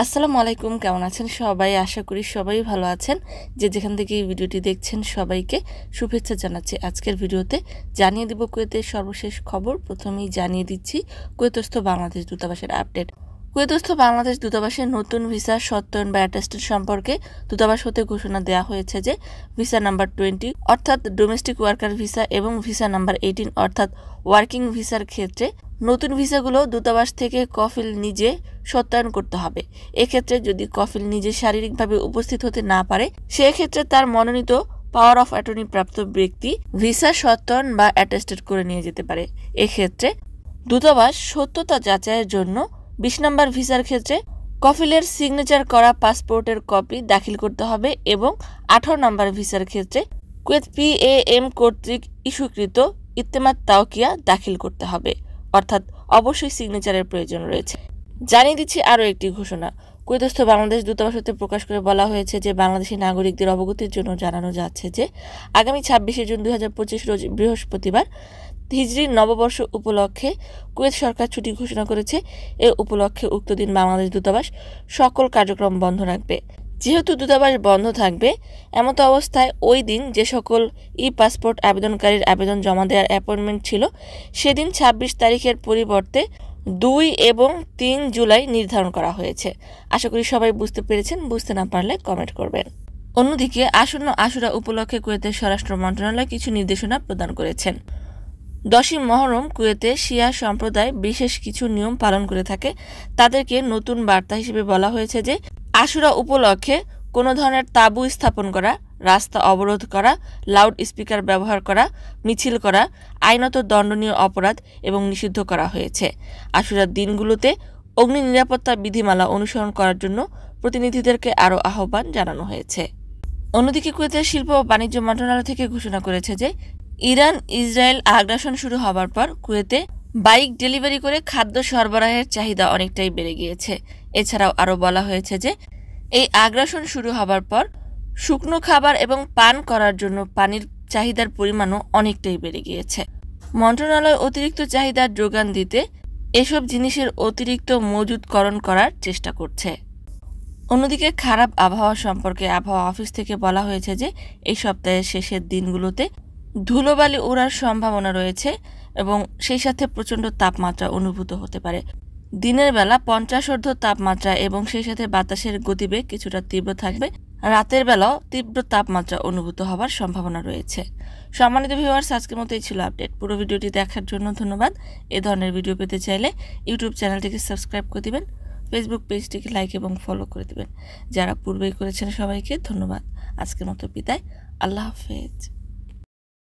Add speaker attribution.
Speaker 1: আসসালামু আলাইকুম, কেমন আছেন সবাই? আশা করি সবাই ভালো আছেন। যে যেখান থেকে এই ভিডিওটি দেখছেন সবাইকে শুভেচ্ছা জানাচ্ছি। আজকের ভিডিওতে জানিয়ে দিব কুয়েতের সর্বশেষ খবর। প্রথমেই জানিয়ে দিচ্ছি কুয়েতস্থ বাংলাদেশ দূতাবাসের আপডেট। কুয়েতস্থ বাংলাদেশ দূতাবাসের নতুন ভিসা সত্যায়ন বা অ্যাটেস্টেড সম্পর্কে দূতাবাস হতে ঘোষণা দেওয়া হয়েছে যে ভিসা নাম্বার 20 অর্থাৎ ডোমেস্টিক ওয়ার্কার ভিসা এবং ভিসা নাম্বার 18 অর্থাৎ ওয়ার্কিং ভিসার ক্ষেত্রে নতুন ভিসাগুলো দূতাবাস থেকে কফিল নিজে সত্যায়ন করতে হবে। এক্ষেত্রে যদি কফিল নিজে শারীরিকভাবে উপস্থিত হতে না পারে, সেক্ষেত্রে তার মনোনীত পাওয়ার অফ অ্যাটর্নি প্রাপ্ত ব্যক্তি ভিসা সত্যায়ন বা অ্যাটেস্টেড করে নিয়ে যেতে পারে। এক্ষেত্রে দূতাবাস সত্যতা যাচাইয়ের জন্য 20 নম্বর ভিসার ক্ষেত্রে কফিলের সিগনেচার করা পাসপোর্টের কপি দাখিল করতে হবে এবং 18 নম্বর ভিসার ক্ষেত্রে কুয়েত PAM কর্তৃক ইস্যুকৃত ইত্তেমাদ তাওকিয়া দাখিল করতে হবে, অর্থাৎ অবশ্যই সিগনেচারের প্রয়োজন রয়েছে। জানিয়ে দিচ্ছি আরও একটি ঘোষণা। কুয়েতস্থ বাংলাদেশ দূতাবাস হতে প্রকাশ করে বলা হয়েছে যে বাংলাদেশি নাগরিকদের অবগতির জন্য জানানো যাচ্ছে যে আগামী 26শে জুন 2025 রোজ বৃহস্পতিবার হিজরি নববর্ষ উপলক্ষে কুয়েত সরকার ছুটি ঘোষণা করেছে। এ উপলক্ষে উক্ত দিন বাংলাদেশ দূতাবাস সকল কার্যক্রম বন্ধ রাখবে। যেহেতু দূতাবাস বন্ধ থাকবে, এমতো অবস্থায় ওই দিন যে সকল পাসপোর্ট আবেদনকারীর আবেদন জমা দেওয়ার অ্যাপয়েন্টমেন্ট ছিল, সেদিন 26 তারিখের পরিবর্তে 2 এবং 3 জুলাই নির্ধারণ করা হয়েছে। আশা করি সবাই বুঝতে পেরেছেন। বুঝতে না পারলে কমেন্ট করবেন। অন্যদিকে আসন্ন আশুরা উপলক্ষে কুয়েতের স্বরাষ্ট্র মন্ত্রণালয় কিছু নির্দেশনা প্রদান করেছেন। 10ই মহরম কুয়েতে শিয়া সম্প্রদায় বিশেষ কিছু নিয়ম পালন করে থাকে। তাদেরকে নতুন বার্তা হিসেবে বলা হয়েছে যে আশুরা উপলক্ষে কোনো ধরনের তাঁবু স্থাপন করা, রাস্তা অবরোধ করা, লাউড স্পিকার ব্যবহার করা, মিছিল করা আইনত দণ্ডনীয় অপরাধ এবং নিষিদ্ধ করা হয়েছে। আশুরার দিনগুলোতে অগ্নি নিরাপত্তা বিধিমালা অনুসরণ করার জন্য প্রতিনিধিদেরকে আরও আহ্বান জানানো হয়েছে। অন্যদিকে কুয়েতের শিল্প ও বাণিজ্য মন্ত্রণালয় থেকে ঘোষণা করেছে যে ইরান ইসরায়েল আগ্রাসন শুরু হবার পর কুয়েতে বাইক ডেলিভারি করে খাদ্য সরবরাহের চাহিদা অনেকটাই বেড়ে গিয়েছে। এছাড়াও আরও বলা হয়েছে যে এই আগ্রাসন শুরু হবার পর শুকনো খাবার এবং পান করার জন্য পানির চাহিদার পরিমাণও অনেকটাই বেড়ে গিয়েছে। মন্ত্রণালয় অতিরিক্ত চাহিদার যোগান দিতে এসব জিনিসের অতিরিক্ত মজুতকরণ করার চেষ্টা করছে। অন্যদিকে খারাপ আবহাওয়া সম্পর্কে আবহাওয়া অফিস থেকে বলা হয়েছে যে এই সপ্তাহের শেষের দিনগুলোতে ধুলোবালি ওড়ার সম্ভাবনা রয়েছে এবং সেই সাথে প্রচণ্ড তাপমাত্রা অনুভূত হতে পারে। দিনের বেলা 50 তাপমাত্রা এবং সেই সাথে বাতাসের গতিবেগ কিছুটা তীব্র থাকবে। রাতের বেলাও তীব্র তাপমাত্রা অনুভূত হওয়ার সম্ভাবনা রয়েছে। সম্মানিত ভিউয়ার্স, আজকের মতো এই ছিল আপডেট। পুরো ভিডিওটি দেখার জন্য ধন্যবাদ। এ ধরনের ভিডিও পেতে চাইলে ইউটিউব চ্যানেলটিকে সাবস্ক্রাইব করে দিবেন, ফেসবুক পেজটিকে লাইক এবং ফলো করে দিবেন। যারা পূর্বেই করেছেন সবাইকে ধন্যবাদ। আজকের মতো বিদায়। আল্লাহ হাফেজ।